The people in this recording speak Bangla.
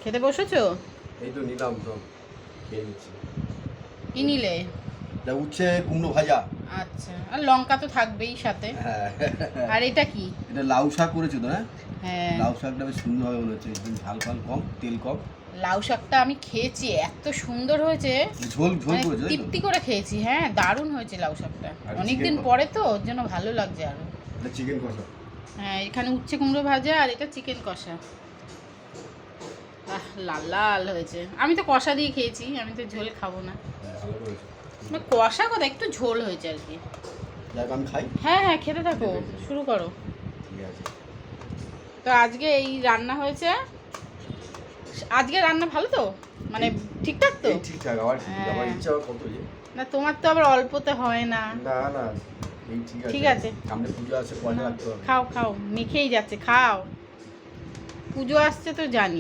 খেতে বসেছো? এই তো নিলাম তো, খেয়ে নিচ্ছি। কি নিলে? এটা উচ্ছে কুমড়ো ভাজা। আচ্ছা, আর লঙ্কা তো থাকবেই সাথে। হ্যাঁ। আর এটা কি? এটা লাউ শাক করেছো তো? হ্যাঁ, হ্যাঁ, লাউ শাকটা বেশ সুন্দর হবে মনে হচ্ছে, একদম ঝাল ফাল কম, তেল কম। লাউ শাকটা আমি খেয়েছি, এত সুন্দর হয়েছে। ঝোল ঝোল মানে করেছো তাই তো? তৃপ্তি করে খেয়েছি। হ্যাঁ, দারুণ হয়েছে লাউ শাকটা। আর অনেকদিন chicken পরে তো, ওর জন্য ভালো লাগছে আরো। এটা চিকেন কষা। হ্যাঁ, এখানে উচ্ছে কুমড়ো ভাজা আর এটা চিকেন কষা। আহ, লাল লাল হয়েছে। আমি তো কষা দিয়ে খেয়েছি, আমি তো ঝোল খাবো না। হ্যাঁ, ভালো করেছো। মানে কষা কথা, একটু ঝোল হয়েছে আর কি। যাক আমি খাই। হ্যাঁ হ্যাঁ, খেতে থাকো, শুরু করো। ঠিক আছে। তো আজকে এই রান্না হয়েছে। আজকে রান্না ভালো তো, মানে ঠিকঠাক তো? এই ঠিকঠাক, আবার কি হ্যাঁ। আমার ইচ্ছা আবার কত যে। না, তোমার তো আবার অল্পতে হয় না। না না, এই ঠিক আছে। ঠিক আছে। সামনে পুজো আছে, পয়সা রাখতে হবে। খাও খাও, মেখেই যাচ্ছে, খাও। পুজো আসছে তো জানি।